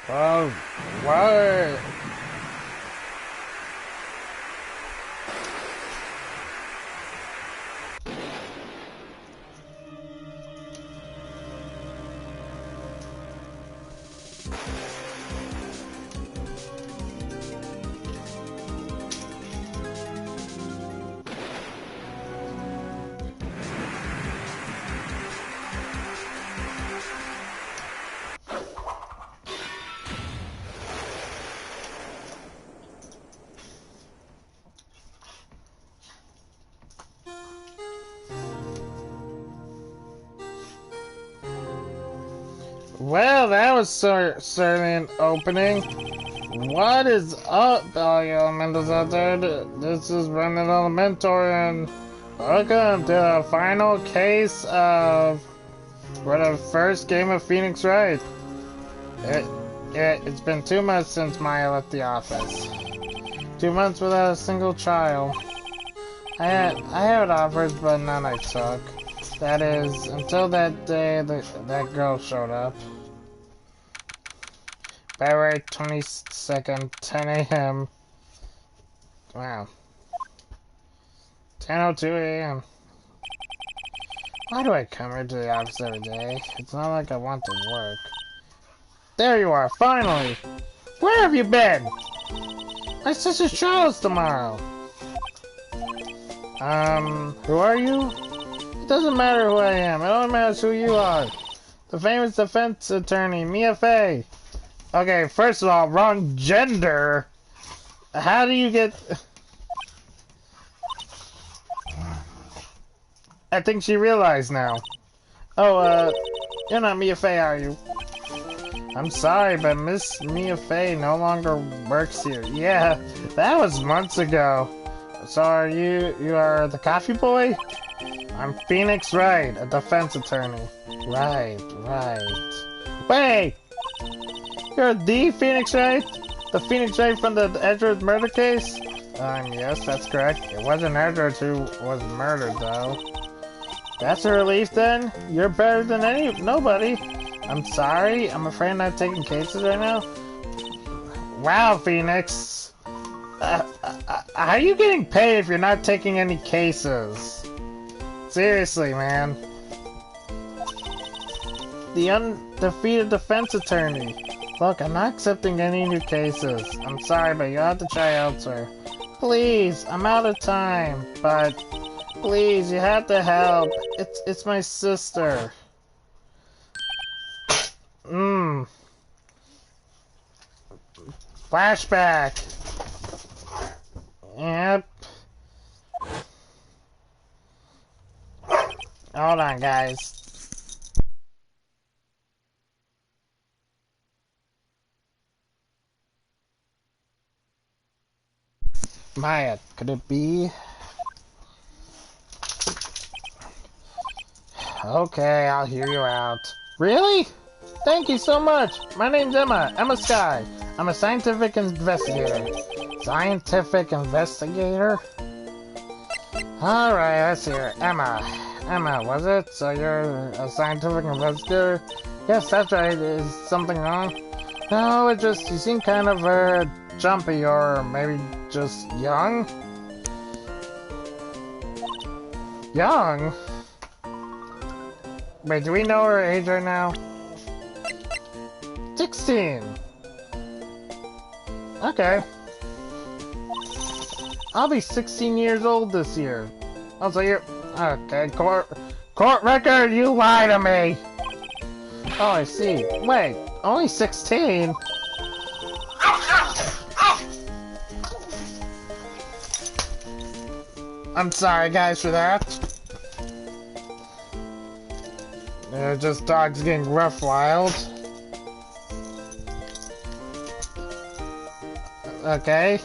Well, what? Well, that was certainly an opening. What is up, all you elementals out there? This is Brendan Elementor, and welcome to the final case of the first game of Phoenix Wright. It's been 2 months since Maya left the office. 2 months without a single trial. I had offers, but none I took. That is, until that day that girl showed up. February 22nd, 10 a.m. Wow. 10:02 a.m. Why do I come here to the office every day? It's not like I want to work. There you are, finally! Where have you been? My sister's trial is tomorrow. Who are you? It doesn't matter who I am. It only matters who you are. The famous defense attorney, Mia Fey. Okay, first of all, wrong gender. How do you get... I think she realized now. Oh, you're not Mia Fey, are you? I'm sorry, but Miss Mia Fey no longer works here. Yeah, that was months ago. So are you are the coffee boy? I'm Phoenix Wright, a defense attorney. Right. Wait! You're the Phoenix Wright? The Phoenix Wright from the Edward murder case? Yes, that's correct. It wasn't Edward who was murdered, though. That's a relief, then? You're better than nobody. I'm sorry, I'm afraid I'm not taking cases right now. Wow, Phoenix. How are you getting paid if you're not taking any cases? Seriously, man. The undefeated defense attorney. Look, I'm not accepting any new cases. I'm sorry, but you'll have to try elsewhere. Please, I'm out of time, but please, you have to help. It's my sister. Flashback. Yep. Hold on, guys. Maya, could it be? Okay, I'll hear you out. Really? Thank you so much. My name's Emma Sky. I'm a scientific investigator. Scientific investigator? Alright, let's hear. Emma, was it? So you're a scientific investigator? Yes, that's right. Is something wrong? No, it just, you seem kind of, jumpy or maybe just young? Young? Wait, do we know her age right now? 16! Okay. I'll be 16 years old this year. Oh, so you're... Okay, court record, you lie to me! Oh, I see. Wait, only 16? I'm sorry, guys, for that. They're just dogs getting rough wild. Okay.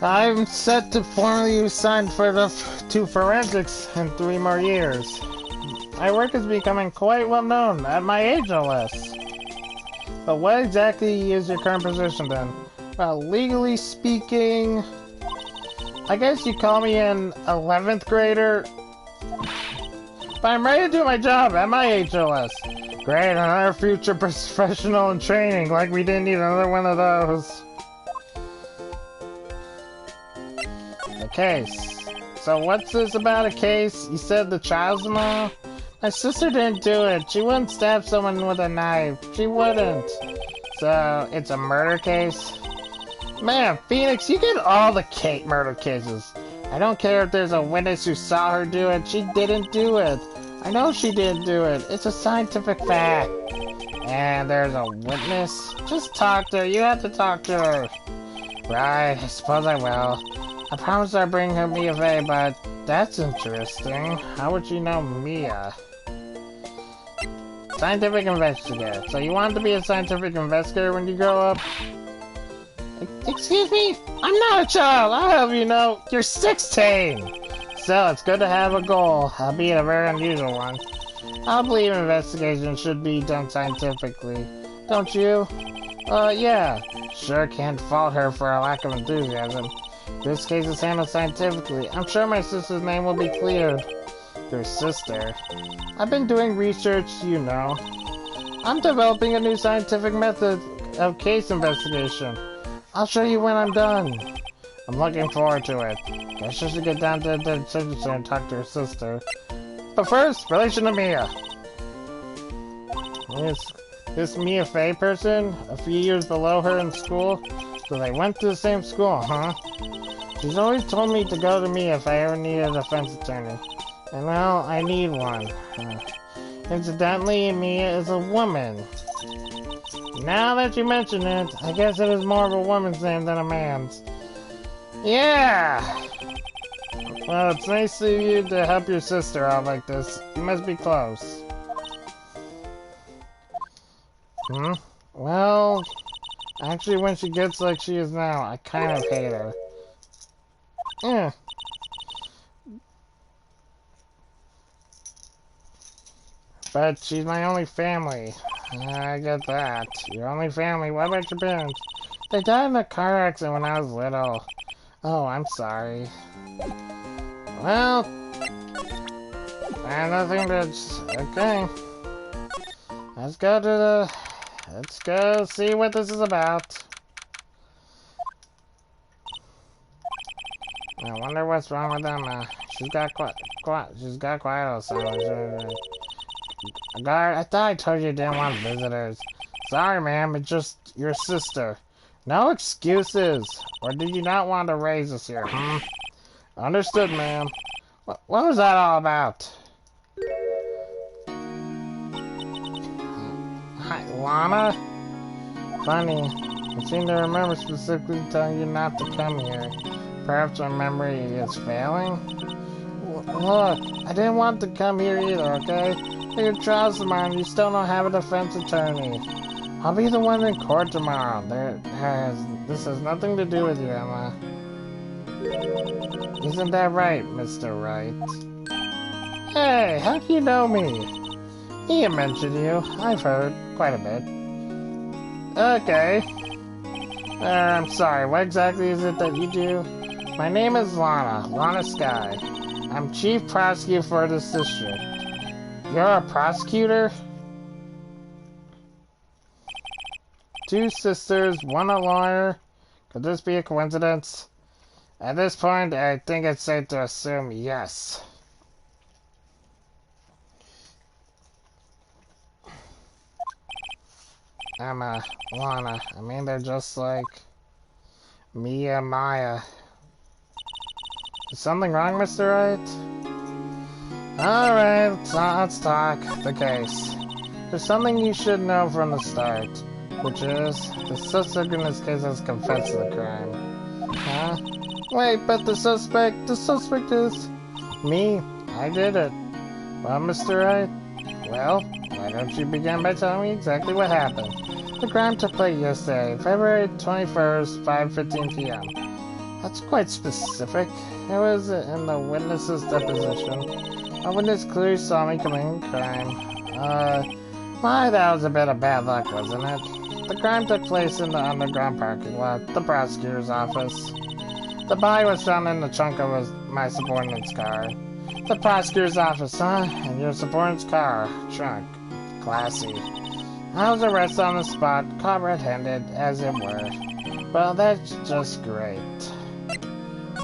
I'm set to formally sign for the to forensics in 3 more years. My work is becoming quite well known at my age, no less. But what exactly is your current position then? Well, legally speaking, I guess you call me an 11th grader. But I'm ready to do my job at my age, no less. Great, another future professional in training, like we didn't need another one of those. A case. So what's this about a case? You said the child's mom? My sister didn't do it. She wouldn't stab someone with a knife. She wouldn't. So, it's a murder case? Man, Phoenix, you get all the murder cases. I don't care if there's a witness who saw her do it. She didn't do it. I know she didn't do it. It's a scientific fact. And there's a witness? Just talk to her. You have to talk to her. Right, I suppose I will. I promised I'd bring her Mia Fey, but that's interesting. How would you know Mia? Scientific investigator. So you want to be a scientific investigator when you grow up? Excuse me? I'm not a child. I'll have you know. You're 16. Still, it's good to have a goal, albeit a very unusual one. I believe investigation should be done scientifically. Don't you? Yeah. Sure can't fault her for a lack of enthusiasm. This case is handled scientifically. I'm sure my sister's name will be cleared. Your sister? I've been doing research, you know. I'm developing a new scientific method of case investigation. I'll show you when I'm done. I'm looking forward to it. Guess I should get down to the signature and talk to her sister. But first, relation to Mia. This Mia Fey person, a few years below her in school, so they went to the same school, huh? She's always told me to go to Mia if I ever need a defense attorney. And well, I need one. Incidentally, Mia is a woman. Now that you mention it, I guess it is more of a woman's name than a man's. Yeah! Well, it's nice of you to help your sister out like this. You must be close. Well, actually when she gets like she is now, I kind of hate her. Yeah. But she's my only family. I get that. Your only family? What about your parents? They died in a car accident when I was little. Oh, I'm sorry. Well, I have nothing to... Okay. Let's go see what this is about. I wonder what's wrong with them. She's got quiet all summer. Guard, I thought I told you you didn't want visitors. Sorry, ma'am, it's just your sister. No excuses. Or did you not want to raise us here, Understood, ma'am. What was that all about? Hi, Lana? Funny. I seem to remember specifically telling you not to come here. Perhaps my memory is failing? Look, I didn't want to come here either, okay? Your trial's tomorrow and you still don't have a defense attorney. I'll be the one in court tomorrow. This has nothing to do with you, Emma. Isn't that right, Mr. Wright? Hey, how do you know me? Ian mentioned you. I've heard quite a bit. Okay. I'm sorry, what exactly is it that you do? My name is Lana Sky. I'm Chief Prosecutor for this district. You're a prosecutor? Two sisters, one a lawyer. Could this be a coincidence? At this point, I think it's safe to assume yes. Emma, Lana, I mean they're just like Mia, Maya. Is something wrong, Mr. Wright? Alright, let's talk the case. There's something you should know from the start, which is the suspect in this case has confessed to the crime. Huh? Wait, but the suspect is me. I did it. Well, Mr. Wright, well, why don't you begin by telling me exactly what happened? The crime took place yesterday, February 21st, 5:15 p.m. That's quite specific. It was in the witness's deposition. A witness clearly saw me committing crime. That was a bit of bad luck, wasn't it? The crime took place in the underground parking lot, the prosecutor's office. The body was found in the trunk of my subordinate's car. The prosecutor's office, huh? And your subordinate's car, trunk. Classy. I was arrested on the spot, caught red-handed, as it were. Well, that's just great.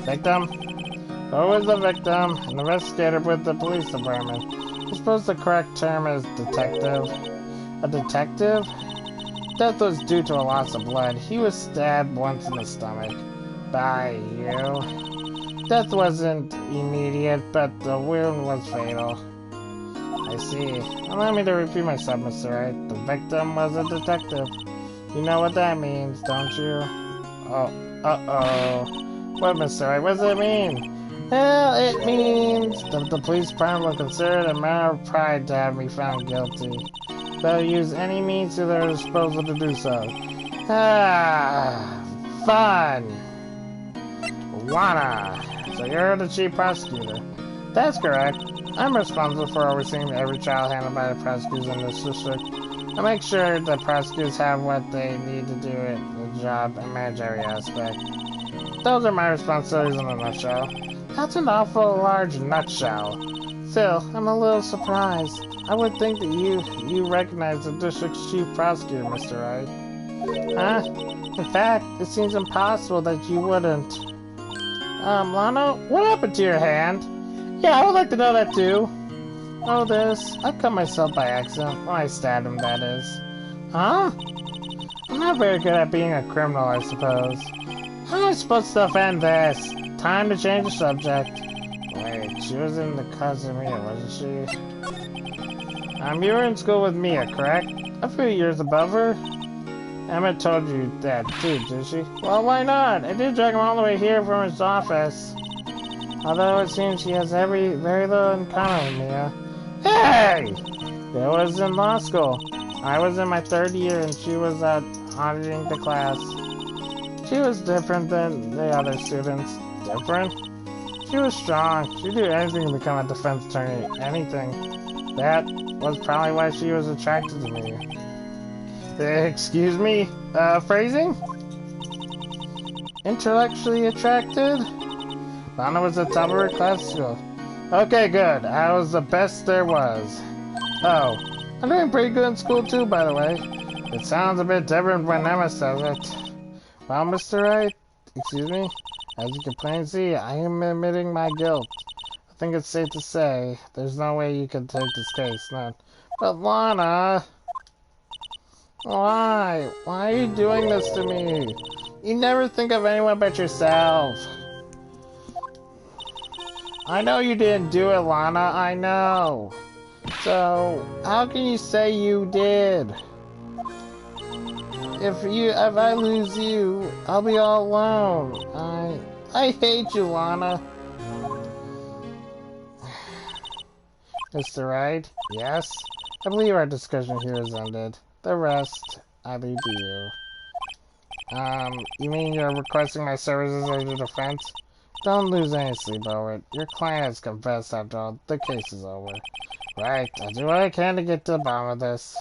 Victim? Who was the victim? An investigator with the police department. I suppose the correct term is detective. A detective? Death was due to a loss of blood. He was stabbed once in the stomach. By you. Death wasn't immediate, but the wound was fatal. I see. Allow me to repeat myself, Mr. Wright. The victim was a detective. You know what that means, don't you? Oh, uh-oh. What, Mr. Wright? What does it mean? Well, it means that the police department will consider it a matter of pride to have me found guilty. They'll use any means to their disposal to do so. Ah, fun! Wanna. So you're the chief prosecutor. That's correct. I'm responsible for overseeing every trial handled by the prosecutors in this district. I make sure the prosecutors have what they need to do it, the job, and manage every aspect. Those are my responsibilities in a nutshell. That's an awful large nutshell. Still, I'm a little surprised. I would think that you recognize the district's chief prosecutor, Mr. Wright. Huh? In fact, it seems impossible that you wouldn't. Lana, what happened to your hand? Yeah, I would like to know that too. Oh, this. I cut myself by accident. When I stabbed him, that is. Huh? I'm not very good at being a criminal, I suppose. How am I supposed to offend this? Time to change the subject. Wait, she was in the class with Mia, wasn't she? You were in school with Mia, correct? A few years above her? Emmett told you that too, did she? Well, why not? I did drag him all the way here from his office. Although it seems she has very little in common with Mia. Hey! It was in law school. I was in my 3rd year and she was out auditing the class. She was different than the other students. Different? She was strong. She'd do anything to become a defense attorney. Anything. That was probably why she was attracted to me. Excuse me? Phrasing? Intellectually attracted? Lana was the top of her class school. Okay, good. I was the best there was. Oh, I'm doing pretty good in school too, by the way. It sounds a bit different when Emma says it. Well, Mr. Wright, excuse me? As you can plainly see, I am admitting my guilt. I think it's safe to say there's no way you can take this case, no. But Lana... Why? Why are you doing this to me? You never think of anyone but yourself. I know you didn't do it, Lana, I know. So, how can you say you did? If I lose you, I'll be all alone. I hate you, Lana. Mr. Wright? Yes? I believe our discussion here is ended. The rest, I leave to you. You mean you're requesting my services as your defense? Don't lose any sleep over it. Your client has confessed after all. The case is over. Right, I'll do what I can to get to the bottom of this.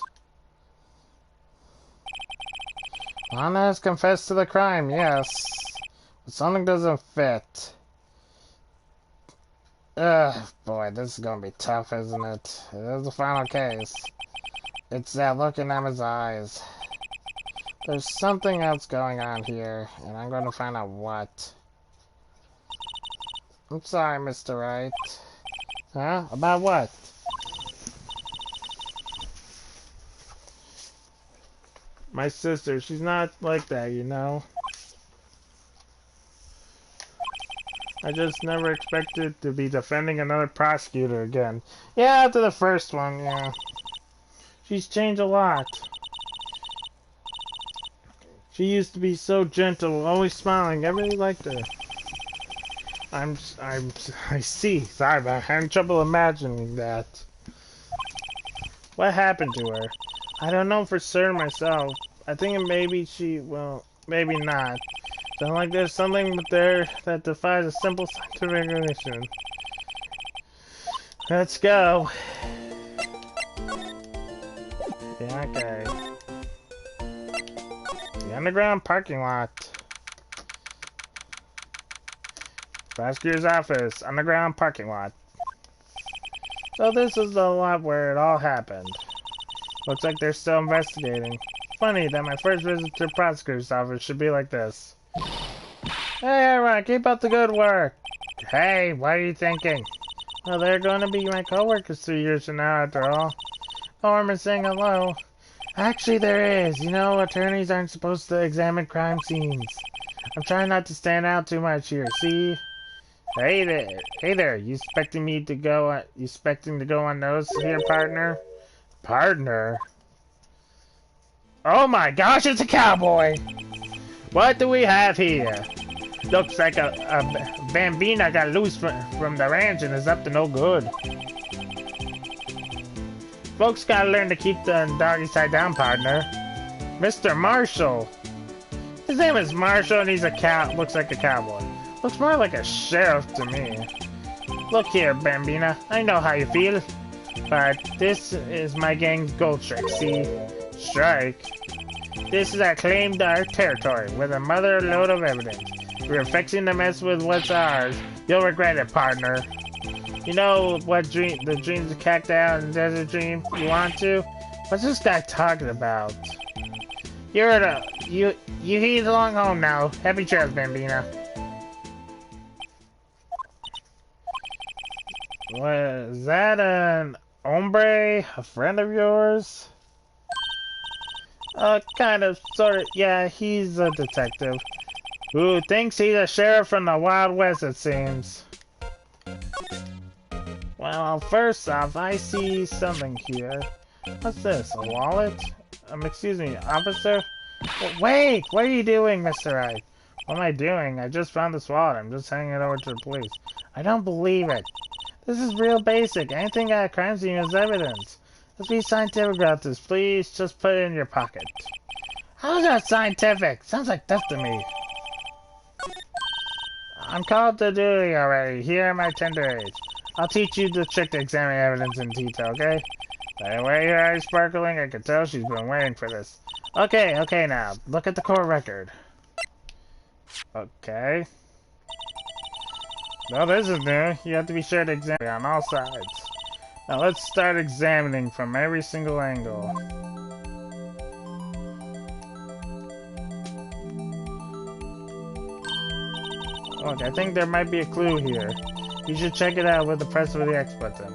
Lana has confessed to the crime, yes. But something doesn't fit. Ugh, boy, this is gonna be tough, isn't it? It is the final case. It's that look in Emma's eyes. There's something else going on here, and I'm going to find out what. I'm sorry, Mr. Wright. Huh? About what? My sister, she's not like that, you know? I just never expected to be defending another prosecutor again. Yeah, after the first one, yeah. She's changed a lot. She used to be so gentle, always smiling. I really liked her. I see. Sorry, but I'm having trouble imagining that. What happened to her? I don't know for certain myself. I think maybe she, well, maybe not. Sounds like there's something there that defies a simple scientific recognition. Let's go. Yeah, okay. The underground parking lot. Prosecutor's office, underground parking lot. So this is the lot where it all happened. Looks like they're still investigating. Funny that my first visit to the prosecutor's office should be like this. Hey everyone, keep up the good work! Hey, what are you thinking? Well, they're going to be my co-workers 3 years from now, after all. No harm in saying hello. Actually, there is. You know, attorneys aren't supposed to examine crime scenes. I'm trying not to stand out too much here, see? Hey there, you expecting to go unnoticed here, partner? Partner? Oh my gosh, it's a cowboy! What do we have here? Looks like a Bambina got loose from the ranch and is up to no good. Folks gotta learn to keep the doggy side down, partner. Mr. Marshall. His name is Marshall and he's looks like a cowboy. Looks more like a sheriff to me. Look here, Bambina. I know how you feel. But this is my gang's gold strike, see? Strike? This is claimed our territory with a mother load of evidence. We're fixing to mess with what's ours. You'll regret it, partner. You know what the dreams of Cacti and Desert Dream? You want to? What's this guy talking about? You head along home now. Happy trails, Bambina. Was that an hombre? A friend of yours? Kind of, sort of, yeah, he's a detective. Who thinks he's a sheriff from the Wild West, it seems. Well, first off, I see something here. What's this, a wallet? Excuse me, officer? Wait, what are you doing, Mr. Wright? What am I doing? I just found this wallet. I'm just handing it over to the police. I don't believe it. This is real basic. Anything at a crime scene is evidence. Let's be scientific about this. Please just put it in your pocket. How is that scientific? Sounds like theft to me. I'm called to duty already. Here are my tender aids. I'll teach you the trick to examine evidence in detail, okay? By the way your eyes sparkling, I can tell she's been waiting for this. Okay now. Look at the court record. Okay. Well, this is new. You have to be sure to examine on all sides. Now let's start examining from every single angle. Look, I think there might be a clue here. You should check it out with the press of the X button.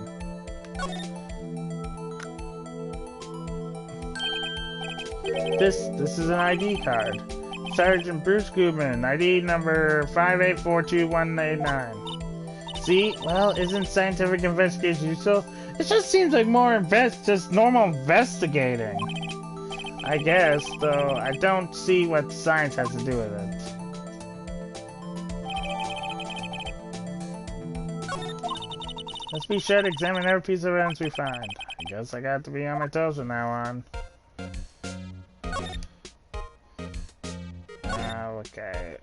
This is an ID card. Sergeant Bruce Goodman, ID number 5842189. See? Well, isn't scientific investigation useful? It just seems like just normal investigating. I guess, though I don't see what science has to do with it. Let's be sure to examine every piece of evidence we find. I guess I got to be on my toes from now on. Okay.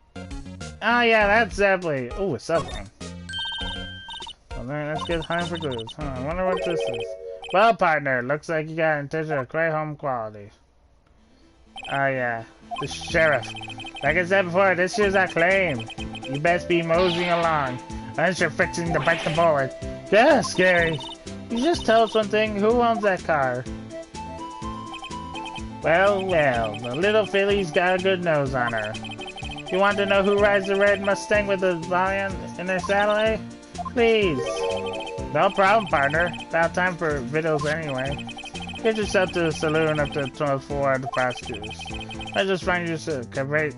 Oh yeah, that's Zeppeli. Oh, a cell phone. Well then, let's get home for clues. I wonder what this is. Well, partner, looks like you got intention of great home quality. Oh yeah, the sheriff. Like I said before, this here's our claim. You best be moseying along, unless you're fixing to bite the bullet. Yeah, scary. You just tell us one thing, who owns that car? Well, the little filly's got a good nose on her. You want to know who rides the red Mustang with the lion in their saddle, eh? Please. No problem, partner. About time for videos anyway. Get yourself to the saloon up to the 12th floor of the prosecutors. I just find you to convey.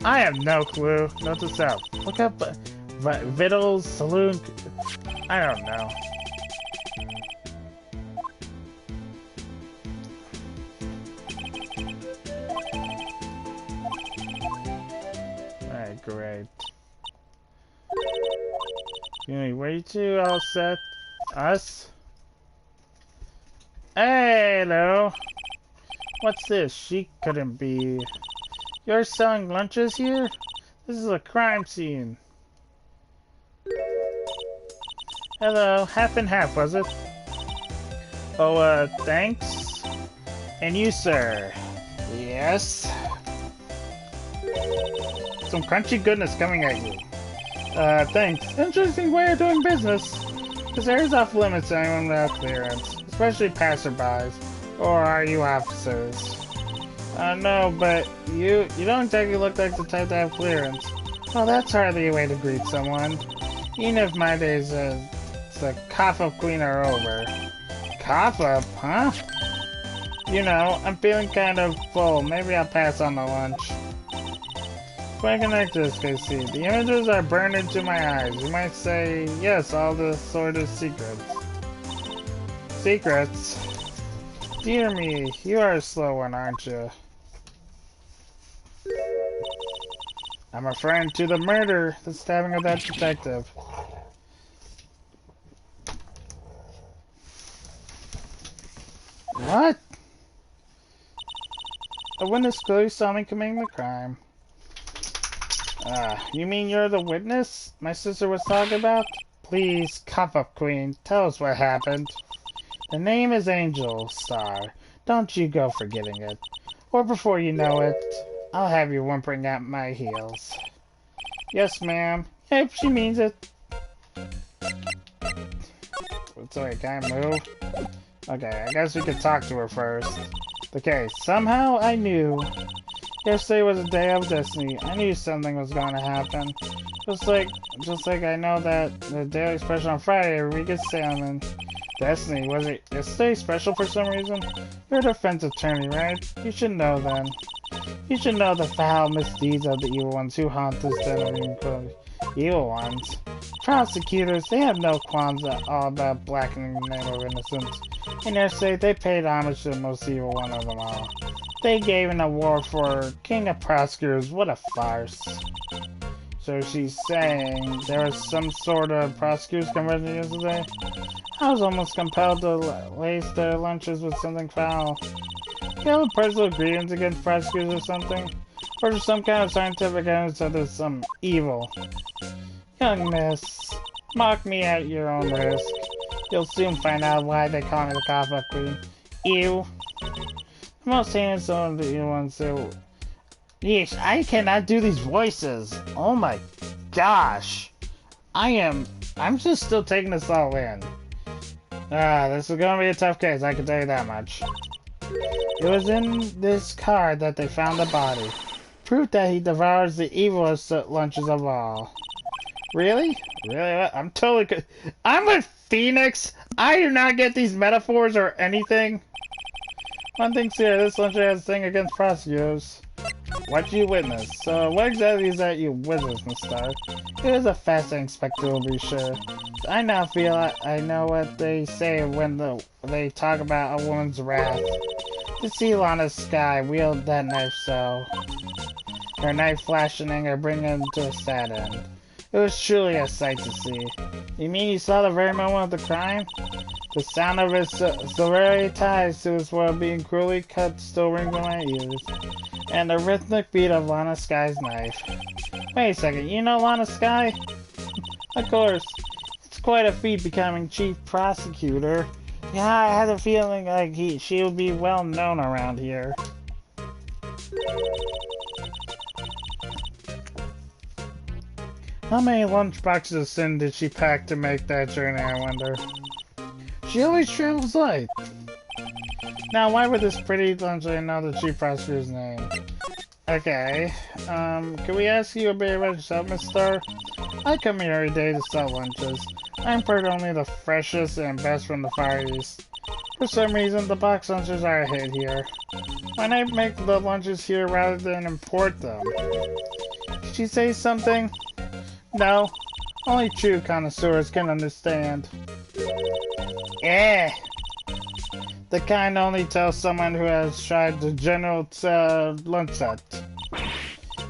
I have no clue. Note to self. Look up Vittles Saloon. I don't know. Alright, great. Anyway, two all set. Us? Hey, hello. What's this? She couldn't be. You're selling lunches here? This is a crime scene. Hello, half and half, was it? Oh, thanks. And you, sir? Yes? Some crunchy goodness coming at you. Thanks. Interesting way of doing business. Because there's off limits to anyone without clearance, especially passerbys. Or are you officers? No, but you don't exactly look like the type to have clearance. Well, that's hardly a way to greet someone. Even if my days as the cough-up queen are over. Cough-up, huh? You know, I'm feeling kind of full. Maybe I'll pass on the lunch. If I connect this, see, the images are burned into my eyes. You might say, yes, all the sort of secrets. Secrets? Dear me, you are a slow one, aren't you? I'm referring to the murder, the stabbing of that detective. What? A witness clearly saw me committing the crime. You mean you're the witness my sister was talking about? Please, cough up, Queen. Tell us what happened. The name is Angel Star. Don't you go forgetting it. Or before you know it, I'll have you whimpering at my heels. Yes, ma'am. Yep, she means it. Sorry, can I move? Okay, I guess we could talk to her first. Okay, somehow I knew. Yesterday was a day of destiny. I knew something was going to happen. Just like I know that the daily special on Friday we get salmon. Destiny, was it yesterday special for some reason? You're a defense attorney, right? You should know then. You should know the foul misdeeds of the evil ones who haunt this den of evil ones. Prosecutors, they have no qualms at all about blackening the name of innocence. In their state, they paid homage to the most evil one of them all. They gave an award for King of Prosecutors. What a farce. So she's saying there was some sort of prosecutors convention yesterday? I was almost compelled to lace their lunches with something foul. You have a personal grievance against prosecutors or something? Or just some kind of scientific evidence that there's some evil? Young miss, mock me at your own risk. You'll soon find out why they call me the Cough-Up Queen. Ew. The most heinous of the evil ones, so... Yeesh, I cannot do these voices. Oh my gosh. I'm just still taking this all in. This is gonna be a tough case, I can tell you that much. It was in this card that they found the body. Proof that he devours the evilest lunches of all. Really? Really? I'm totally... I'm with Phoenix! I do not get these metaphors or anything. One thing's clear, this lunch has a thing against prosecutors. What you witness? So, what exactly is that you witness, Miss Stark? It is a fascinating spectacle, to be sure. I now feel I know what they say when they talk about a woman's wrath. To see Lana's sky wield that knife so. Her knife flashing anger bringing him to a sad end. It was truly a sight to see. You mean you saw the very moment of the crime? The sound of his severity ties to his world being cruelly cut still rings in my ears. And the rhythmic beat of Lana Sky's knife. Wait a second, you know Lana Sky? Of course. It's quite a feat becoming chief prosecutor. Yeah, I had a feeling like she would be well known around here. How many lunchboxes of sin did she pack to make that journey, I wonder? She always travels light. Now, why would this pretty lunch I know the chief prosecutor's name? Okay, can we ask you a bit about yourself, Miss Star? I come here every day to sell lunches. I import only the freshest and best from the Far East. For some reason, the box lunches are a hit here. Why not make the lunches here rather than import them? Did she say something? No, only true connoisseurs can understand. Eh. The kind only tells someone who has tried the general lunch set.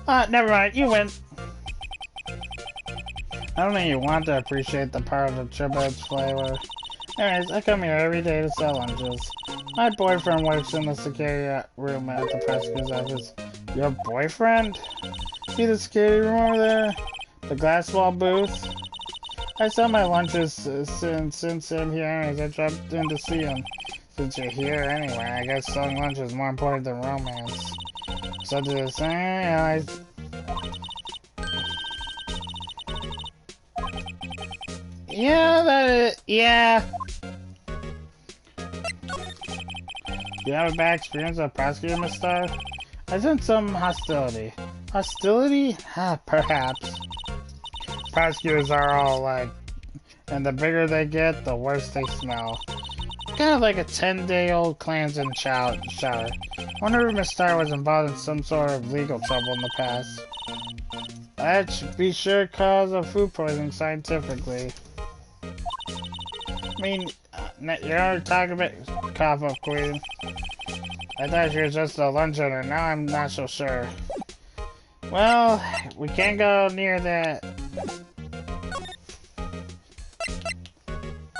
Never mind, you win. I don't think you want to appreciate the power of the chibet's flavor. Anyways, I come here every day to sell lunches. My boyfriend works in the security room at the prosecutor's office. Your boyfriend? See the security room over there? The glass wall booth? I sell my lunches since I'm here anyways. I dropped in to see him. Since you're here anyway, I guess selling lunch is more important than romance. So to the same, Yeah. Do you have a bad experience with Prosecutor, Miss Star? I sense some hostility. Hostility? Perhaps. Prosecutors are all like, and the bigger they get, the worse they smell. Kind of like a 10-day-old cleansing shower. Wonder if Miss Star was involved in some sort of legal trouble in the past. That should be sure cause of food poisoning scientifically. I mean, you're talking about cough up, Queen. I thought you were just a lunch owner. Now I'm not so sure. Well, we can't go near that.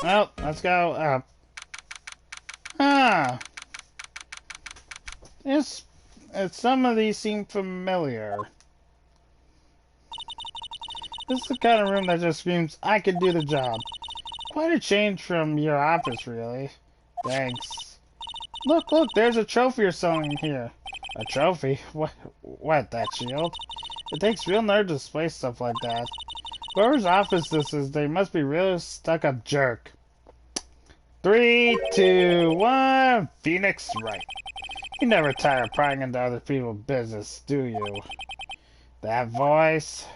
Well, let's go up. Huh. Some of these seem familiar. This is the kind of room that just screams, I can do the job. Quite a change from your office, really. Thanks. Look, there's a trophy or something here. A trophy? What, that shield? It takes real nerve to display stuff like that. Whoever's office this is, they must be really stuck-up jerk. 3, 2, 1, Phoenix Wright. You never tire of prying into other people's business, do you? That voice...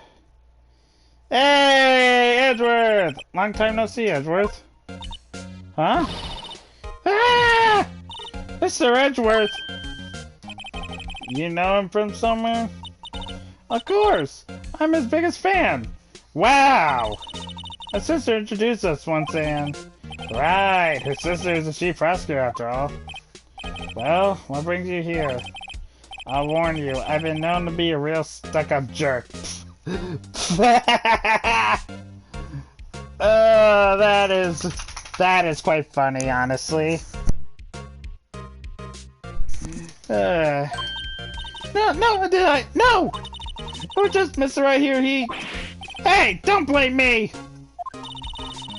Hey, Edgeworth! Long time no see, Edgeworth. Huh? Ah! Mr. Edgeworth! You know him from somewhere? Of course! I'm his biggest fan! Wow! My sister introduced us once and... Right, her sister is the chief prosecutor after all. Well, what brings you here? I'll warn you, I've been known to be a real stuck-up jerk. That is quite funny, honestly. No, no! We're just Mr. Right here, Hey, don't blame me!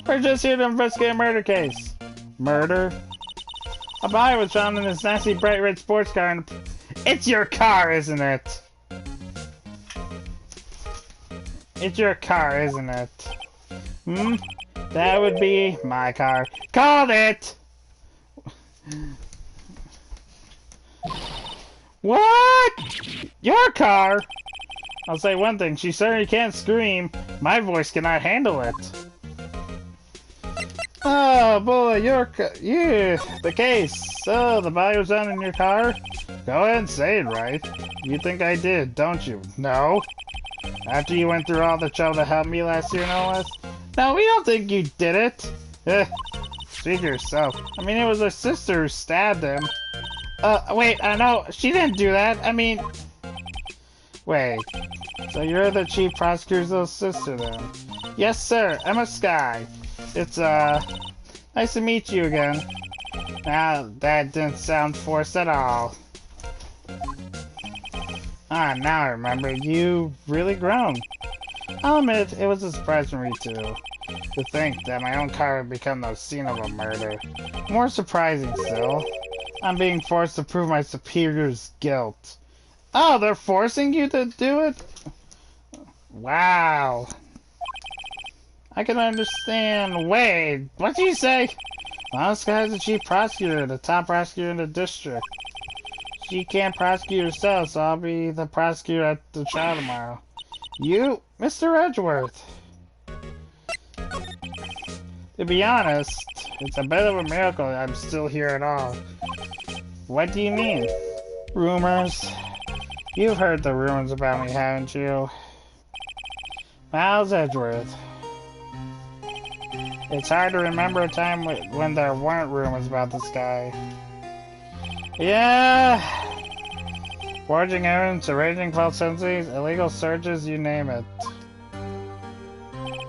We're just here to investigate a murder case. Murder? A body was found in this nasty bright red sports car and... It's your car, isn't it? It's your car, isn't it? That would be my car. Called it! What? Your car? I'll say one thing, she certainly can't scream. My voice cannot handle it. Oh boy, the case. So, the body was found in your car? Go ahead and say it, right? You think I did, don't you? No? After you went through all the trouble to help me last year, no less? No, we don't think you did it. Speak for yourself. I mean, it was her sister who stabbed him. Wait, no, she didn't do that. I mean... Wait. So you're the chief prosecutor's little sister, then? Yes, sir. Emma Sky. It's, nice to meet you again. Now, that didn't sound forced at all. Ah, now I remember. You've really grown. I'll admit, it was a surprise for me, too. To think that my own car would become the scene of a murder. More surprising still, I'm being forced to prove my superior's guilt. Oh, they're forcing you to do it? Wow. I can understand. Wait, what did you say? Well, this guy's the chief prosecutor, the top prosecutor in the district. She can't prosecute herself, so I'll be the prosecutor at the trial tomorrow. You, Mr. Edgeworth. To be honest, it's a bit of a miracle I'm still here at all. What do you mean? Rumors. You've heard the rumors about me, haven't you? Miles Edgeworth. It's hard to remember a time when there weren't rumors about this guy. Yeah. Forging evidence, arranging false sentences, illegal searches, you name it.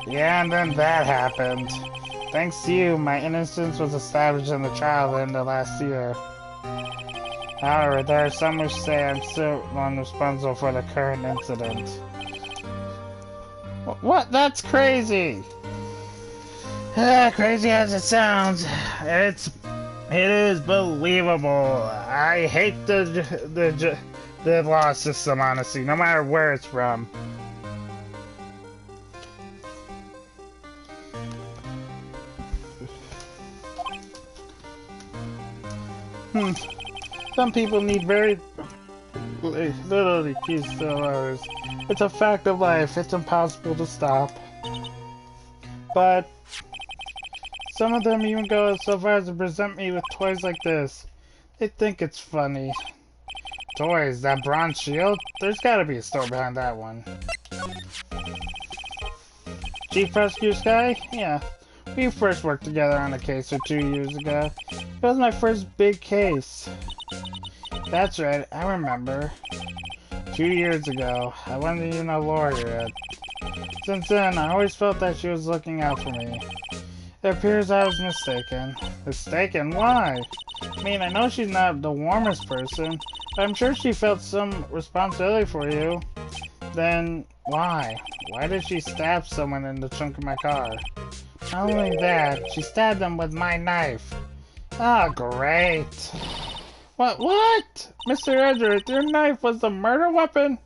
Yeah, and then that happened. Thanks to you, my innocence was established in the trial at the end of last year. However, there are some who say I'm still one responsible for the current incident. What? That's crazy! Crazy as it sounds, it is believable. I hate the law system, honestly, no matter where it's from. Some people need very little to keep still others. It's a fact of life. It's impossible to stop. But some of them even go so far as to present me with toys like this. They think it's funny. Toys? That bronze shield? There's gotta be a story behind that one. Chief Prosecutor Sky? Yeah. We first worked together on a case 2 years ago. It was my first big case. That's right, I remember. 2 years ago. I wasn't even a lawyer yet. Since then, I always felt that she was looking out for me. It appears I was mistaken. Mistaken? Why? I mean, I know she's not the warmest person, but I'm sure she felt some responsibility for you. Then, why? Why did she stab someone in the trunk of my car? Not only that, she stabbed them with my knife. Oh, great. What? Mr. Edgeworth, your knife was the murder weapon?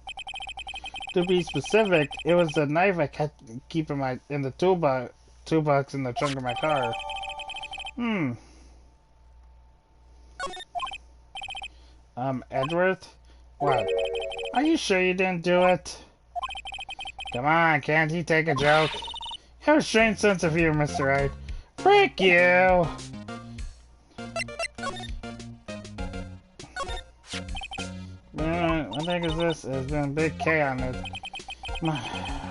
To be specific, it was the knife I kept keeping in the toolbox in the trunk of my car. Edgeworth? What? Are you sure you didn't do it? Come on, can't he take a joke? You have a strange sense of humor, Mr. Wright. Frick you! What the heck is this? There's been a big K on it.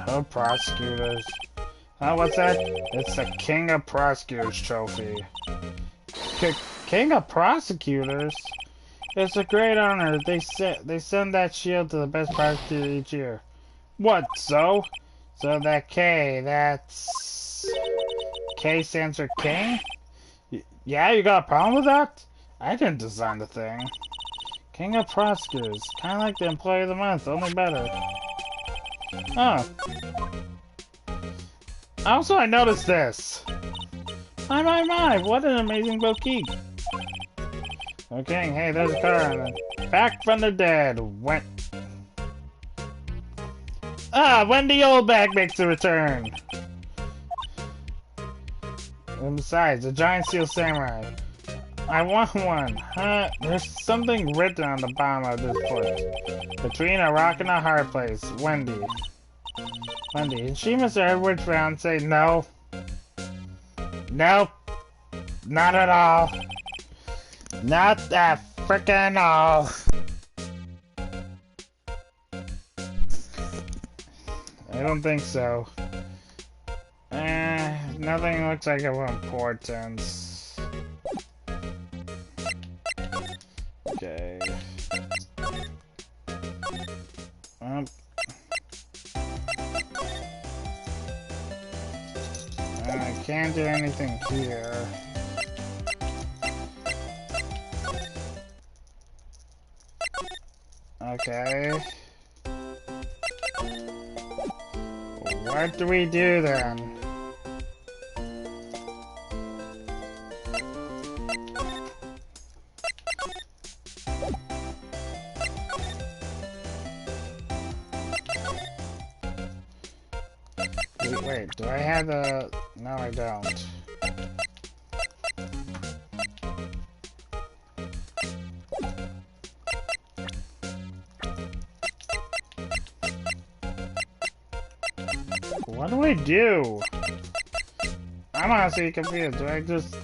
Oh, prosecutors. What's that? It's the King of Prosecutors trophy. King of Prosecutors? It's a great honor. They send that shield to the best prosecutor each year. What, so? So that K, that's... K stands for King? Yeah, you got a problem with that? I didn't design the thing. King of Prosecutors. Kinda like the Employee of the Month, only better. Oh. Also, I noticed this. My, what an amazing boutique. Okay, hey, there's a car on it. Back from the dead. When the old bag makes a return. And besides, a giant steel samurai. I want one. There's something written on the bottom of this foot. Between a rock and a hard place. Wendy. Is she Mr. Edward's fiance? No. Nope. Not at all. Not that frickin' all. I don't think so. Nothing looks like of importance. Okay. I can't do anything here. Okay. What do we do then? Wait, do I have the... No, I don't. What do I do? I'm honestly confused. Do I just...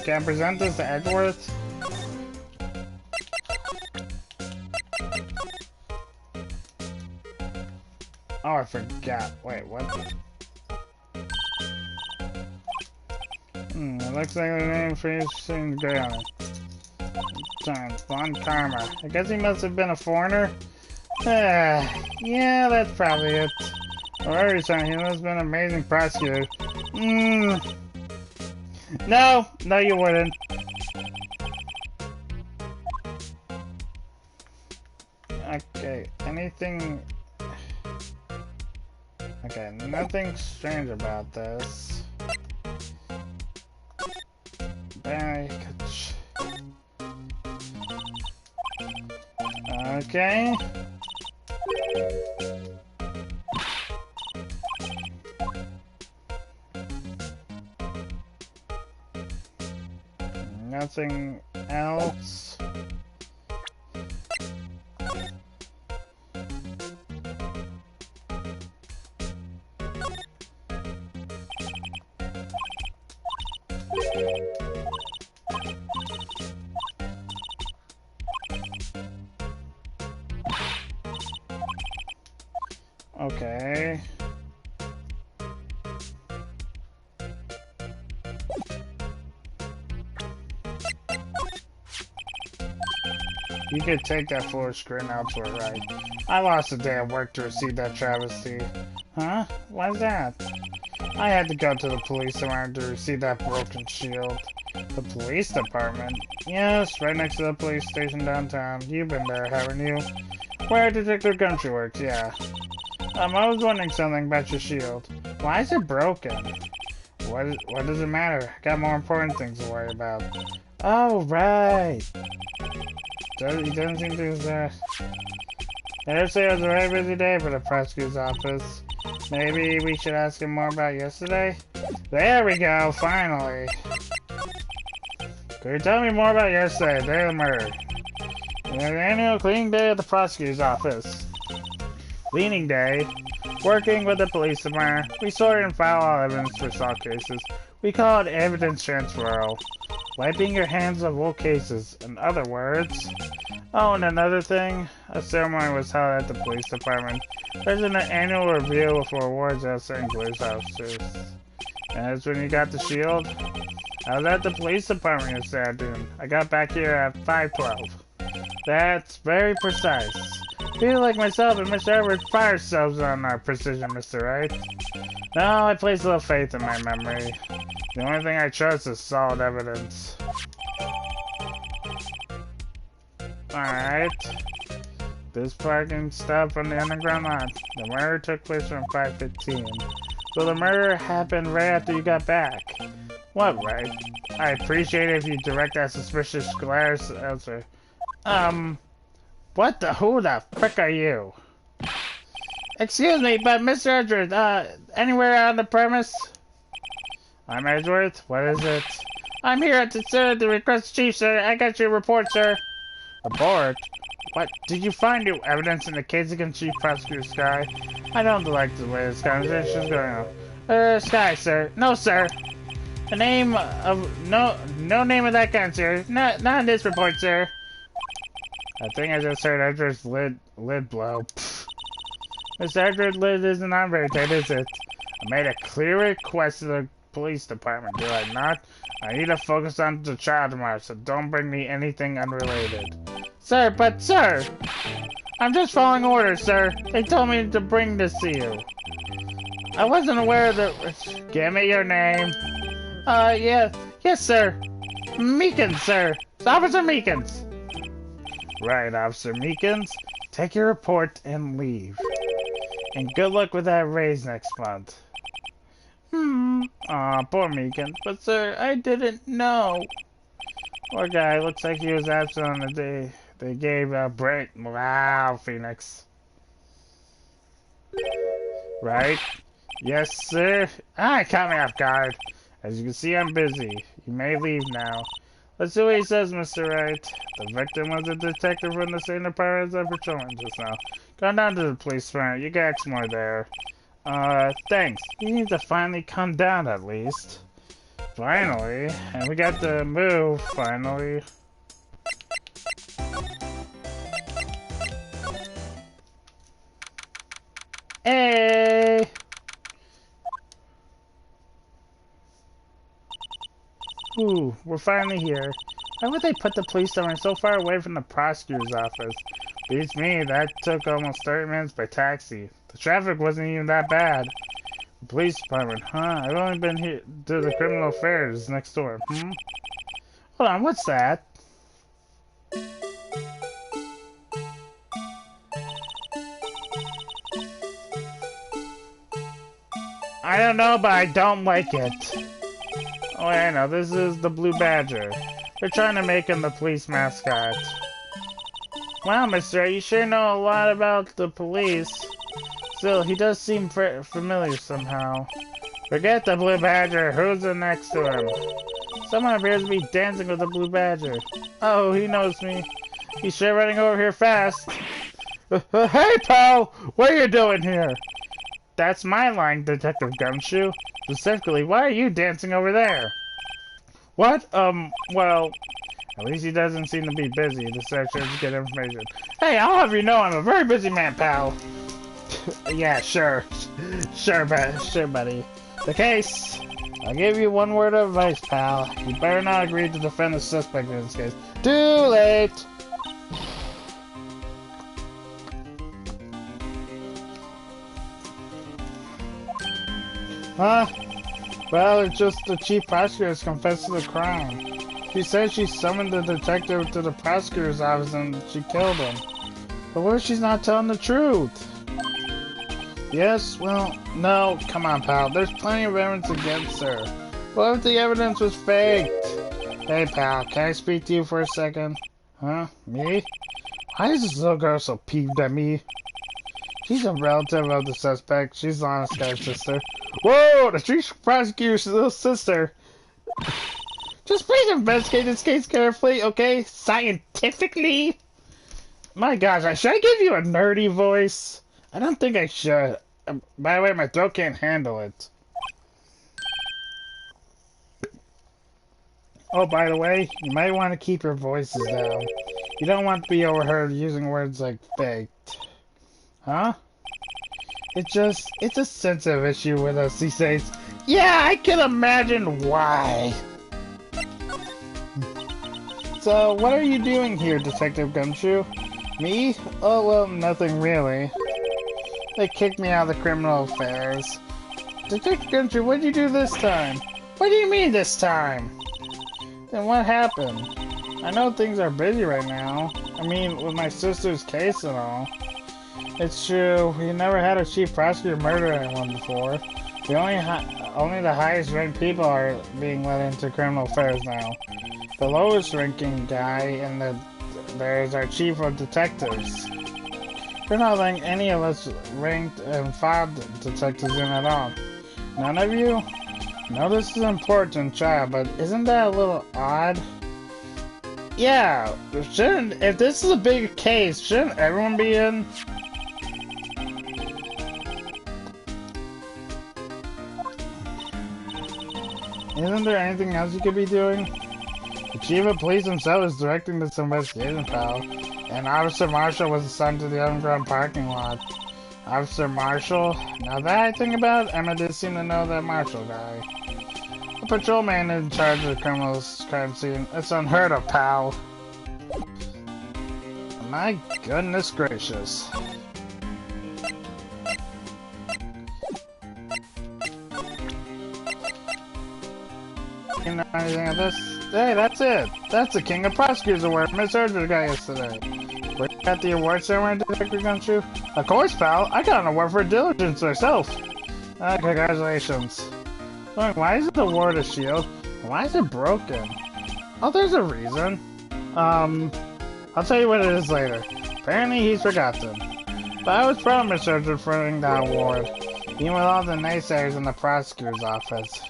Can I present this to Edgeworth? Oh, I forgot. Wait, what? It looks like the name for you seems great on it. Von Karma. I guess he must have been a foreigner? Yeah, that's probably it. Whatever he's saying, he must have been an amazing prosecutor. No, you wouldn't. Okay, anything... Okay, nothing strange about this. Okay. Nothing else. Okay. You could take that full screen out for it, right? I lost a day at work to receive that travesty. Huh? Why's that? I had to go to the police around to receive that broken shield. The police department? Yes, right next to the police station downtown. You've been there, haven't you? Where Detective Country works, yeah. I was wondering something about your shield. Why is it broken? What does it matter? Got more important things to worry about. Oh, right. He doesn't seem to, I'd say it was a very busy day for the prosecutor's office. Maybe we should ask him more about yesterday? There we go, finally. Could you tell me more about yesterday, the day of the murder? An annual cleaning day at the prosecutor's office. Cleaning day? Working with the police department, we sort and file all evidence for solved cases. We call it evidence transferal. Wiping your hands of old cases, in other words. Oh, and another thing, a ceremony was held at the police department. There's an annual review for awards at certain police officers. And that's when you got the shield? I was at the police department yesterday afternoon. I got back here at 5:12. That's very precise. People like myself and Mr. Edward pride ourselves on our precision, Mr. Wright. No, I place little faith in my memory. The only thing I trust is solid evidence. Alright. This parking stop on the underground lot. The murder took place around 5:15. So the murder happened right after you got back. What, right? I appreciate it if you direct that suspicious glare elsewhere. What the who the frick are you? Excuse me, but Mr. Edgeworth, anywhere on the premise? I'm Edgeworth. What is it? I'm here to request chief, sir. I got your report, sir. Report? What? Did you find new evidence in the case against Chief Prosecutor Sky? I don't like the way this conversation is going on. Sky, sir. No, sir. The name of... No name of that gun, sir. Not in this report, sir. I think I just heard Edgeworth's lid blow. Pfft. Mr. Edgeworth's lid isn't on very tight, is it? I made a clear request to the police department, did I not? I need to focus on the trial tomorrow, so don't bring me anything unrelated. Sir, but sir! I'm just following orders, sir. They told me to bring this to you. I wasn't aware that... Give me your name. Yes, sir. Meekins, sir. It's Officer Meekins. Right, Officer Meekins. Take your report and leave. And good luck with that raise next month. Aw, poor Meekins. But sir, I didn't know. Poor guy, looks like he was absent on the day they gave a break. Wow, Phoenix. Right? Yes, sir. Caught me off guard. As you can see, I'm busy. You may leave now. Let's see what he says, Mr. Wright. The victim was a detective from the same department as I patrolling just now. Gone down to the police department. You got X more there. Thanks. You need to finally come down at least. Finally. And we got the move, finally. Hey! Ooh, we're finally here. Why would they put the police department so far away from the prosecutor's office? Beats me, that took almost 30 minutes by taxi. The traffic wasn't even that bad. The police department, huh? I've only been here to the criminal affairs next door. Hold on, what's that? I don't know, but I don't like it. Oh, I know. This is the Blue Badger. They're trying to make him the police mascot. Wow, mister, you sure know a lot about the police. Still, he does seem familiar somehow. Forget the Blue Badger. Who's the next to him? Someone appears to be dancing with the Blue Badger. Oh, he knows me. He's sure running over here fast. Hey, pal! What are you doing here? That's my line, Detective Gumshoe. Specifically, why are you dancing over there? What? Well, at least he doesn't seem to be busy. The searchers get information. Hey, I'll have you know I'm a very busy man, pal. Yeah, sure. Sure, buddy. The case. I'll give you one word of advice, pal. You better not agree to defend the suspect in this case. Too late! Huh? Well, it's just the chief prosecutor has confessed to the crime. She said she summoned the detective to the prosecutor's office and she killed him. But what if she's not telling the truth? Yes, well, no, come on, pal. There's plenty of evidence against her. What if the evidence was faked? Hey, pal, can I speak to you for a second? Huh? Me? Why is this little girl so peeved at me? She's a relative of the suspect. She's the honest guy's sister. Whoa! The chief prosecutor's little sister. Just please investigate this case carefully, okay? Scientifically? My gosh, should I give you a nerdy voice? I don't think I should. By the way, my throat can't handle it. Oh, by the way, you might want to keep your voices down. You don't want to be overheard using words like faked. Huh? It's a sensitive issue with us these days. Yeah, I can imagine why. So, what are you doing here, Detective Gumshoe? Me? Oh, well, nothing really. They kicked me out of the criminal affairs. Detective Gumshoe, what did you do this time? What do you mean this time? Then what happened? I know things are busy right now. I mean, with my sister's case and all. It's true, we never had a chief prosecutor murder anyone before. Only the highest ranked people are being let into criminal affairs now. The lowest ranking guy and there's our chief of detectives. We're not letting any of us ranked and filed detectives in at all. None of you? No, this is an important trial, but isn't that a little odd? Yeah, if this is a big case, shouldn't everyone be in? Isn't there anything else you could be doing? The chief of police himself is directing this investigation, pal. And Officer Marshall was assigned to the underground parking lot. Officer Marshall? Now that I think about it, Emma did seem to know that Marshall guy. A patrolman in charge of the criminal's crime scene. It's unheard of, pal. My goodness gracious. You know anything of this? Hey, that's it. That's the King of Prosecutors Award Miss Urger got yesterday. Were you at the award ceremony, Detective Gumshoe? Of course, pal. I got an award for diligence myself. Congratulations. Why is the award a shield? Why is it broken? Oh, there's a reason. I'll tell you what it is later. Apparently he's forgotten. But I was proud of Miss Urger for winning that award. Even with all the naysayers in the prosecutor's office.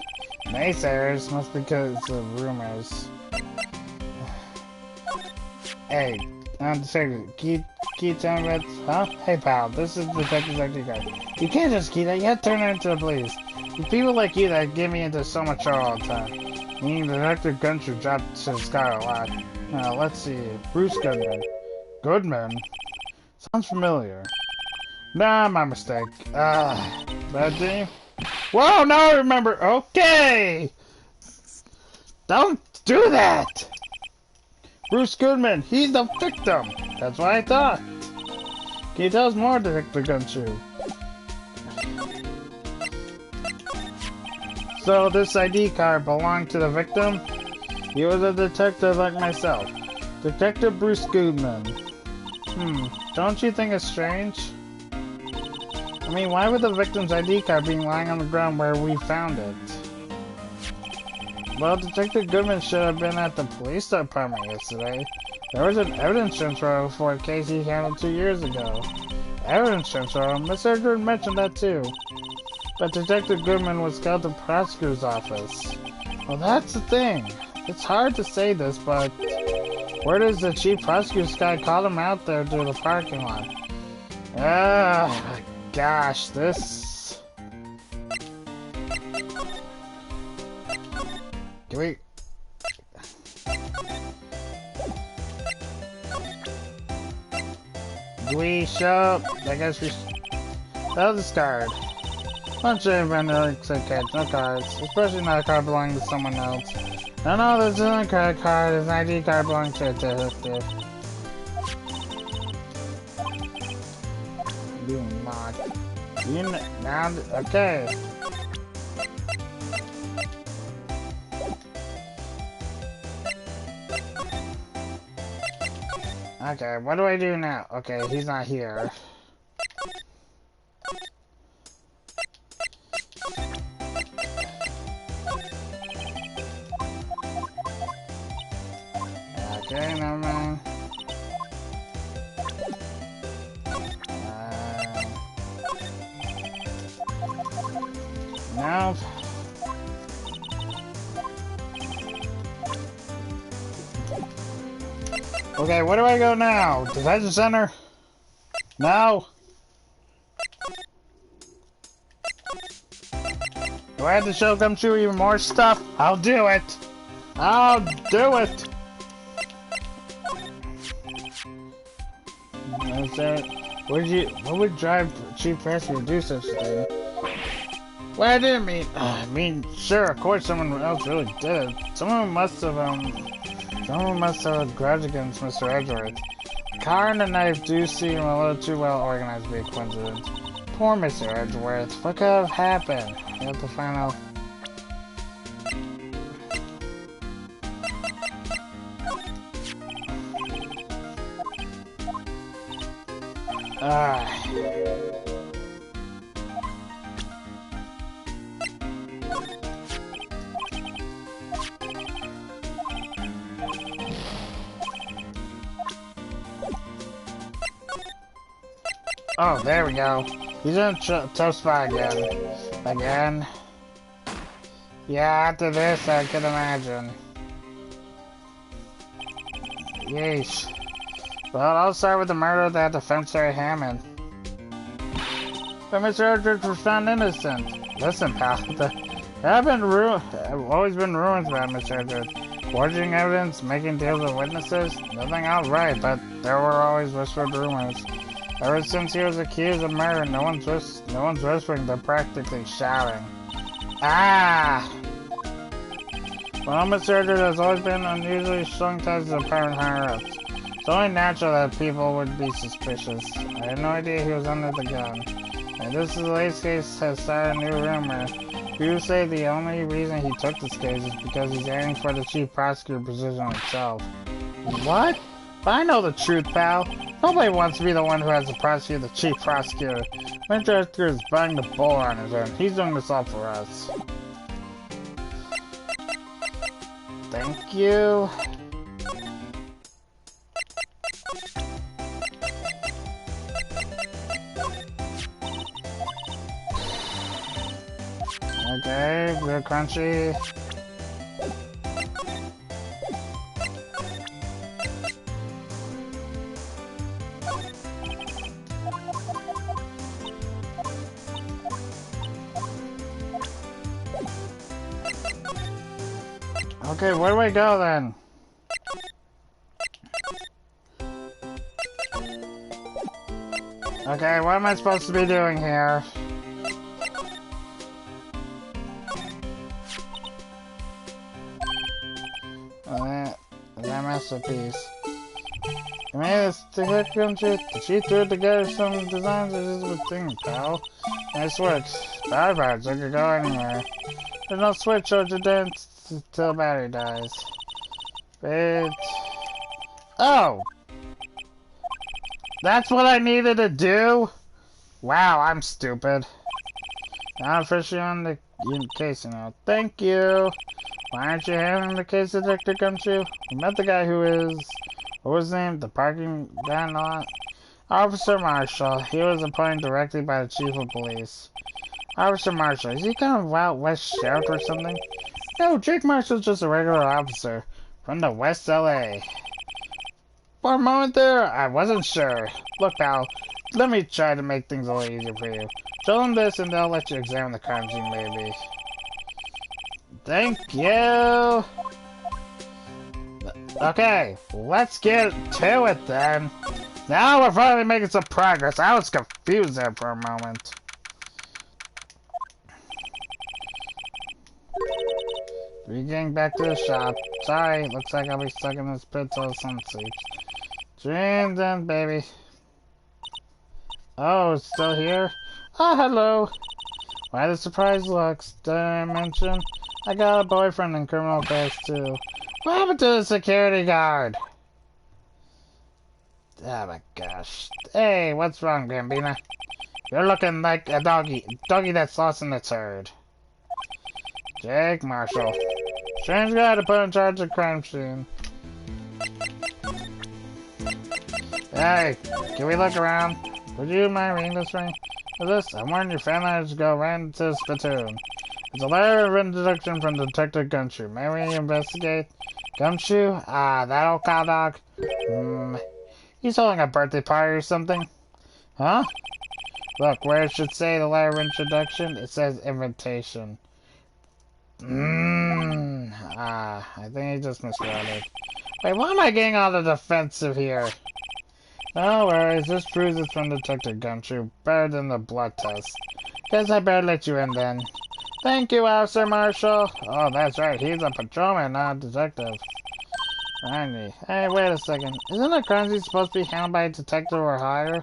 Naysayers must be because of rumors. Hey, Detective, keep telling me about, huh? Hey pal, this is Detective guy. You can't just keep that, you have to turn it into the police. It's people like you that get me into so much trouble all the time. Meaning Detective Gumshoe dropped his scar a lot. Now, let's see, Bruce Goodman. Goodman? Sounds familiar. Nah, my mistake. Bad dream? Whoa, now I remember. Okay! Don't do that! Bruce Goodman, he's the victim! That's what I thought. Can you tell us more, Detective Gumshoe? So, this ID card belonged to the victim? He was a detective like myself. Detective Bruce Goodman. Don't you think it's strange? I mean, why would the victim's ID card be lying on the ground where we found it? Well, Detective Goodman should have been at the police department yesterday. There was an evidence transfer for a case he handled 2 years ago. Evidence transfer? Miss Edward mentioned that too. But Detective Goodman was called to the prosecutor's office. Well, that's the thing. It's hard to say this, but word is the chief prosecutor's guy called him out there to the parking lot. Ah, gosh, this... Can we... Do we show up? I guess we... That was a card. Not sure if anyone accept cards. No cards. Especially not a card belonging to someone else. No, there's another credit card. There's an ID card belonging to it. Do not. You now. Okay. Okay, what do I do now? Okay, he's not here. Okay, never mind. Nope. Okay, where do I go now? Detention center? No. Do I have to show come through even more stuff? I'll do it. I'll do it. What would drive Chief Prosecutor to do such a thing? Well, I didn't mean, sure, of course someone else really did it. Someone must have a grudge against Mr. Edgeworth. The car and the knife do seem a little too well organized to be a coincidence. Poor Mr. Edgeworth. What could have happened? We have to find out. Oh, there we go. He's in a tough spot again. Yeah, after this, I can imagine. Yeesh. Well, I'll start with the murder of that defense Hammond. But Mr. Edwards was found innocent. Listen, pal, there have always been rumors about Mr. Edwards. Forging evidence, making deals with witnesses, nothing outright, but there were always whispered rumors. Ever since he was accused of murder, no one's whispering, they're practically shouting. Ah! Well, Mr. Edwards has always been unusually strong ties to the department higher-ups. It's only natural that people would be suspicious. I had no idea he was under the gun. And this latest case has started a new rumor. People say the only reason he took this case is because he's aiming for the chief prosecutor position himself. What? But I know the truth, pal. Nobody wants to be the one who has to prosecute the chief prosecutor. Mr. Edgar is biting the bull on his own. He's doing this all for us. Thank you. Okay, real crunchy. Okay, where do I go then? Okay, what am I supposed to be doing here? That masterpiece. You made this to hit country. The chief threw together some designs. This is a thing, pal. Nice work. Battery parts, I could go anywhere. There's no switch or to dance till battery dies. But... oh! That's what I needed to do? Wow, I'm stupid. Now officially on the case now. Thank you. Why aren't you handling the case, Detective Gumshoe? We met the guy who is... What was his name? The parking guy and all that? Officer Marshall. He was appointed directly by the Chief of Police. Officer Marshall. Is he kind of Wild West Sheriff or something? No, Jake Marshall's just a regular officer from the West LA. For a moment there, I wasn't sure. Look, pal, let me try to make things a little easier for you. Show them this and they'll let you examine the crime scene, maybe. Thank you! Okay, let's get to it then. Now we're finally making some progress. I was confused there for a moment. We're getting back to the shop. Sorry, looks like I'll be stuck in this pit till the sun sleeps. Dreams then, baby. Oh, it's still here? Oh, hello. Why the surprise looks? Did I mention? I got a boyfriend in criminal affairs too. What happened to the security guard? Oh my gosh. Hey, what's wrong, Bambina? You're looking like a doggy. Doggy that's lost in its herd. Jake Marshall. Strange guy to put in charge of crime scene. Hey, can we look around? Would you mind reading this ring? What's this? I warned your family to go right into the spittoon. It's a letter of introduction from Detective Gumshoe. May we investigate? Gumshoe? Ah, that old cow dog? He's holding a birthday party or something. Huh? Look, where it should say the letter of introduction, it says invitation. I think he just misread it. Wait, why am I getting all the defensive here? No worries, this proves it's from Detective Gumshoe. Better than the blood test. Guess I better let you in then. Thank you, Officer Marshall. Oh, that's right, he's a patrolman, not a detective. Randy. Hey, wait a second. Isn't a crime scene supposed to be handled by a detective or higher?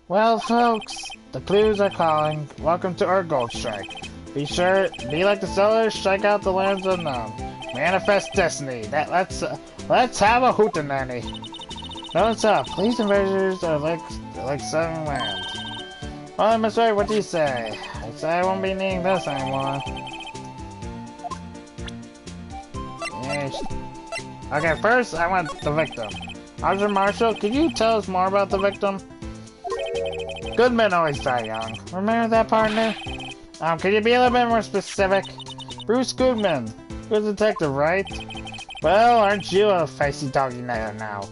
Well, folks, the clues are calling. Welcome to our gold strike. Be sure, be like the sellers, strike out the lands unknown. Manifest destiny. Let's have a hootenanny. Notice up. Police invaders are like southern land. Well, Miss Wright, what do you say? I say I won't be needing this anymore. Yes. Okay, first I want the victim. Officer Marshall, could you tell us more about the victim? Good men always die young. Remember that, partner? Could you be a little bit more specific? Bruce Goodman. Good detective, right? Well, aren't you a feisty doggy now?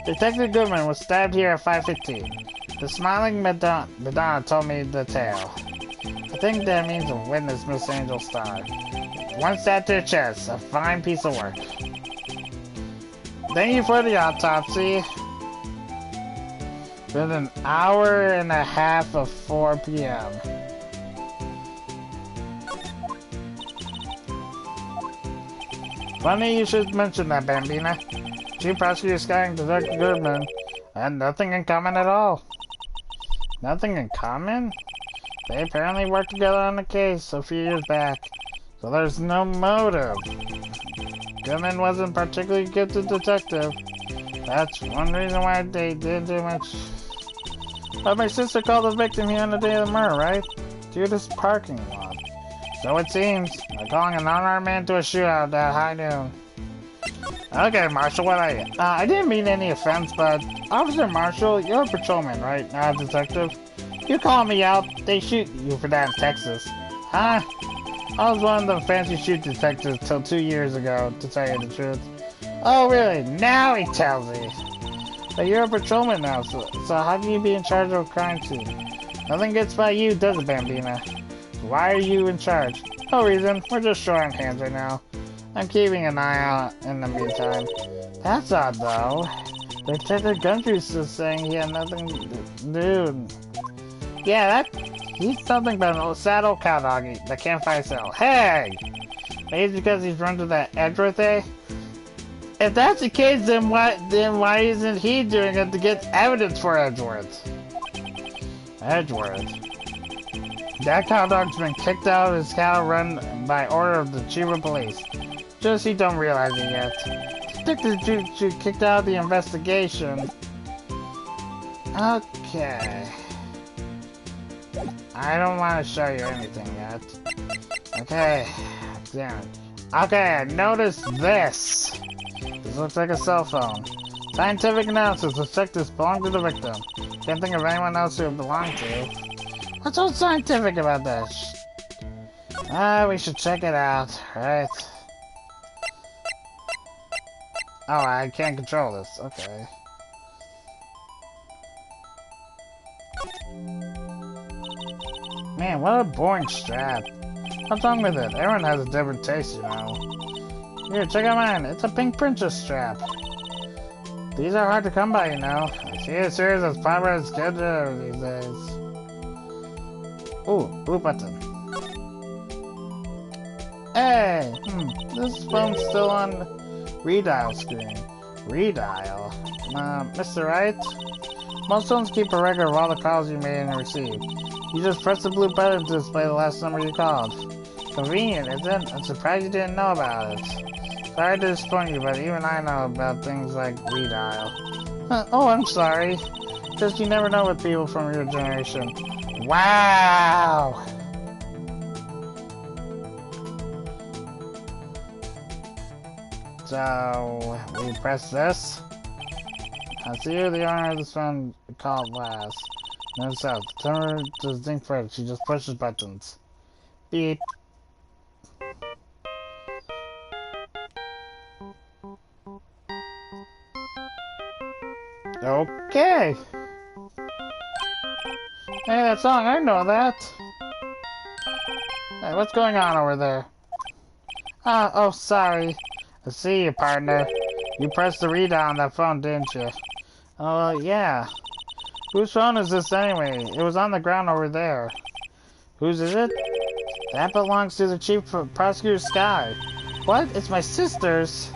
Detective Goodman was stabbed here at 5:15. The smiling Madonna told me the tale. I think that means a witness, Miss Angel Star. One stab to the chest. A fine piece of work. Thank you for the autopsy. Been an hour and a half of 4 p.m. Funny you should mention that, Bambina. Chief Prosecutor Sky and Detective Goodman had nothing in common at all. Nothing in common? They apparently worked together on the case a few years back, so there's no motive. Goodman wasn't particularly good to detective. That's one reason why they didn't do much. But my sister called the victim here on the day of the murder, right? To this parking lot. So it seems. They're calling an unarmed man to a shootout at high noon. Okay, Marshall, what are you? I didn't mean any offense, but Officer Marshall, you're a patrolman, right? Not a detective. You call me out, they shoot you for that in Texas. Huh? I was one of the fancy shoot detectives till 2 years ago, to tell you the truth. Oh, really? Now he tells me. But you're a patrolman now, so how can you be in charge of a crime scene? Nothing gets by you, does it, Bambina? Why are you in charge? No reason. We're just short on hands right now. I'm keeping an eye out in the meantime. That's odd, though. Detective Gumshoe's just saying he had nothing to do. Yeah, he's nothing but an sad old cow doggy that can't find himself. Hey! Maybe it's because he's run to that Edgeworth, eh? If that's the case, then why isn't he doing it to get evidence for Edgeworth? Edgeworth? That cow dog's been kicked out of his cattle run by order of the Chief of Police. Just he don't realize it yet. Detective Juju kicked out of the investigation. Okay. I don't want to show you anything yet. Okay, examine. Okay, I noticed this. This looks like a cell phone. Scientific analysis. The detectives belong to the victim. Can't think of anyone else who it belonged to. What's so scientific about this? We should check it out, right? Oh, I can't control this. Okay. Man, what a boring strap. What's wrong with it? Everyone has a different taste, you know. Here, check out mine. It's a pink princess strap. These are hard to come by, you know. I see a series as popular as Sketcher these days. Ooh, blue button. Hey! This phone's still on redial screen. Redial? Mr. Wright? Most phones keep a record of all the calls you made and received. You just press the blue button to display the last number you called. Convenient, isn't it? I'm surprised you didn't know about it. Sorry to disappoint you, but even I know about things like redial. Oh, I'm sorry. Just you never know with people from your generation. Wow! So, we press this. I see you, the owner of this phone called last. Notice out. Tell her to think first. She just pushes buttons. Beep. Okay. Hey, that song, I know that. Hey, what's going on over there? Oh, sorry. I see you, partner. You pressed the redial on that phone, didn't you? Oh, yeah. Whose phone is this anyway? It was on the ground over there. Whose is it? That belongs to the chief prosecutor, Sky. What? It's my sister's.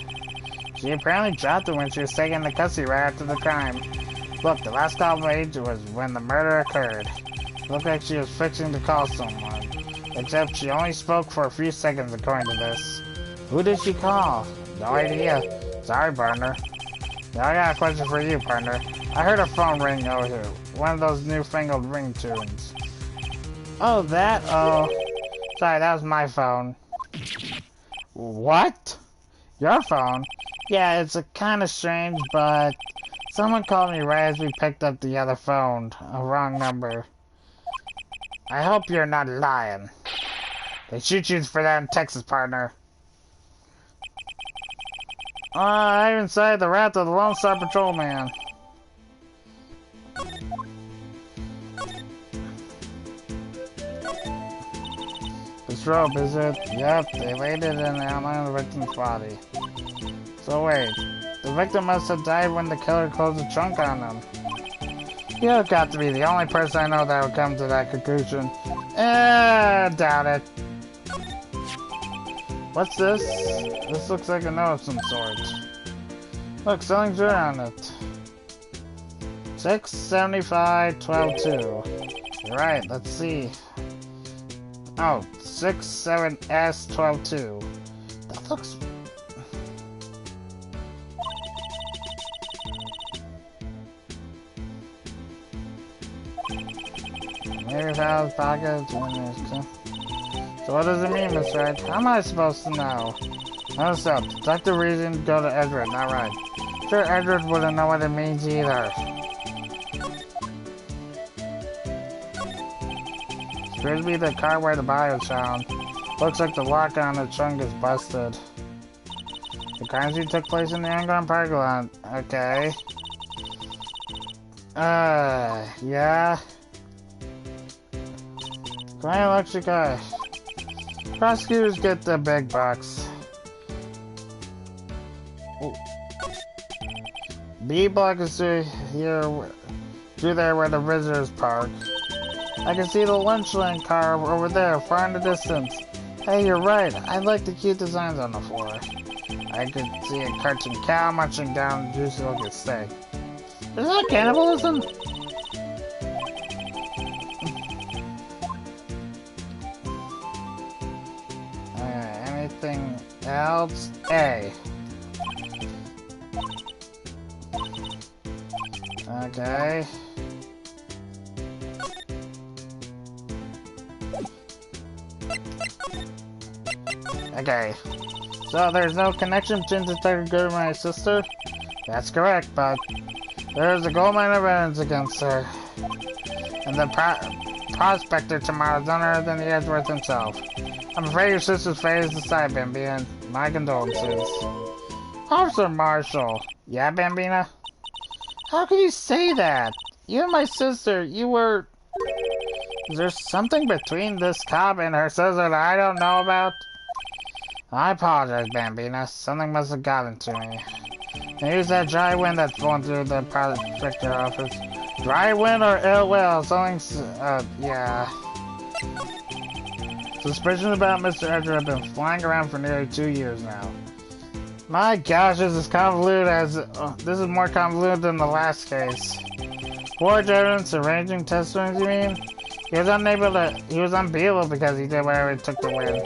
She apparently dropped it when she was taken into custody right after the crime. Look, the last call made was when the murder occurred. It looked like she was fixing to call someone. Except she only spoke for a few seconds according to this. Who did she call? No idea. Sorry, partner. Now I got a question for you, partner. I heard a phone ring over here. One of those newfangled ringtones. Oh, that? Oh. Sorry, that was my phone. What? Your phone? Yeah, it's a kind of strange, but someone called me right as we picked up the other phone. A wrong number. I hope you're not lying. They shoot you for that in Texas, partner. I even cited the wrath of the Lone Star Patrolman. This rope, is it? Yep, they laid it in the outline of the victim's body. So wait, the victim must have died when the killer closed the trunk on him. You've got to be the only person I know that would come to that conclusion. Doubt it. What's this? This looks like a note of some sort. Look, something's written on it. 675-12-2. You're right, let's see. Oh, 67S-12-2. That looks... Maybe house pockets when there's... So what does it mean, Miss Wright? How am I supposed to know? Notice up. Detective reason go to Edward, not right. Sure, Edward wouldn't know what it means either. Appears to be the car where the body was found. Looks like the lock on the trunk is busted. The crime scene took place in the underground parking lot. Okay. Yeah. Fine electric eye. Prosecutors get the big bucks. Ooh. B block is through here, through there where the visitors park. I can see the lunch lane car over there, far in the distance. Hey, you're right. I like the cute designs on the floor. I could see a cartoon cow munching down a juicy looking steak. Is that cannibalism? Anything else? A. Okay. Okay. So there's no connection between Detective Good and my sister? That's correct, but there's a goldmine of evidence against her. And the prospector tomorrow is none other than the Edgeworth himself. I'm afraid your sister's fate is decided, Bambina. My condolences. Officer Marshall. Yeah, Bambina? How can you say that? You and my sister, you were... Is there something between this cop and her sister that I don't know about? I apologize, Bambina. Something must have gotten to me. And here's that dry wind that's blowing through the prosecutor office. Dry wind or ill will? Something's... yeah. Suspicions about Mr. Edgar have been flying around for nearly 2 years now. My gosh, this is convoluted as... this is more convoluted than the last case. Forged evidence, arranging testimonies, you mean? He was unbeatable because he did whatever it took to win.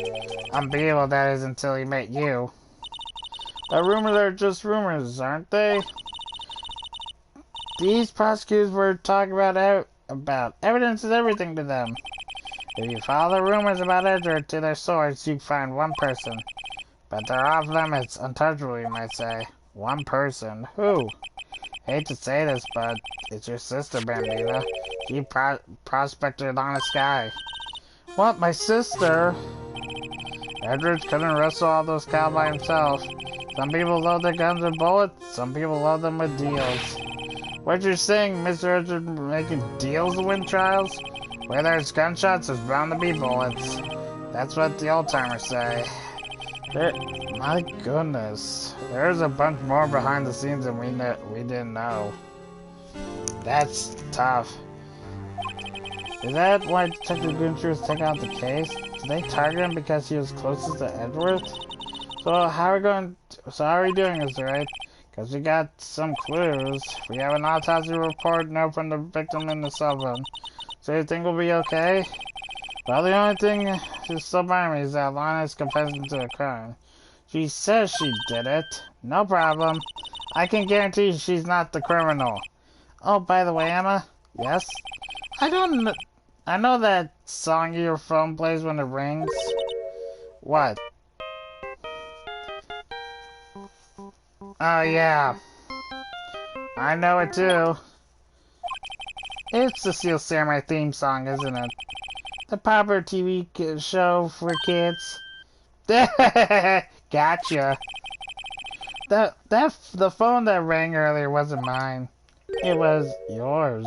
Unbeatable, that is, until he met you. But rumors are just rumors, aren't they? These prosecutors were talking about evidence is everything to them. If you follow the rumors about Edgar to their source, you find one person. But they're off limits, untouchable, you might say. One person. Who? Hate to say this, but it's your sister, Bambina. She prospected an honest guy. What, my sister? Edwards couldn't wrestle all those cows by himself. Some people load their guns with bullets, some people load them with deals. What you're saying, Mr. Edwards making deals to win trials? Where there's gunshots, there's bound to be bullets. That's what the old-timers say. My goodness. There's a bunch more behind the scenes than we didn't know. That's tough. Is that why Detective Gunter was taking out the case? Did they target him because he was closest to Edgeworth? So how are we doing this, right? Because we got some clues. We have an autopsy report, note from the victim in the cell phone. So you think we'll be okay? Well, the only thing that's still bothering me is that Lana is confessing to a crime. She says she did it. No problem. I can guarantee she's not the criminal. Oh, by the way, Emma? Yes? I know that song your phone plays when it rings. What? Oh, yeah. I know it too. It's the Steel Samurai theme song, isn't it? The popular TV show for kids. Gotcha. The phone that rang earlier wasn't mine. It was yours.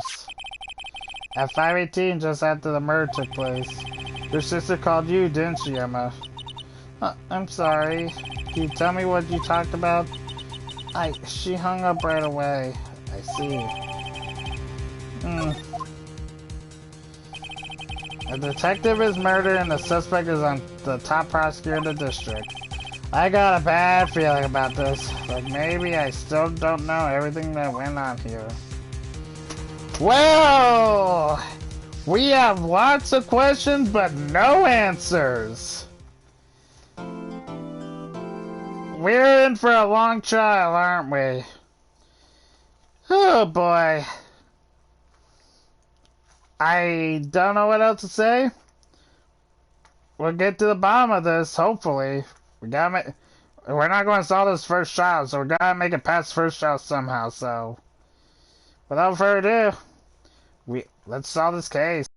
At 5:18, just after the murder took place, your sister called you, didn't she, Emma? I'm sorry. Can you tell me what you talked about? She hung up right away. I see. A detective is murdered and the suspect is on the top prosecutor in the district. I got a bad feeling about this. Like maybe I still don't know everything that went on here. Well, we have lots of questions but no answers. We're in for a long trial, aren't we? Oh boy. I don't know what else to say. We'll get to the bottom of this, hopefully. We're not going to solve this first trial, so we gotta make it past first trial somehow, so. Without further ado, let's solve this case.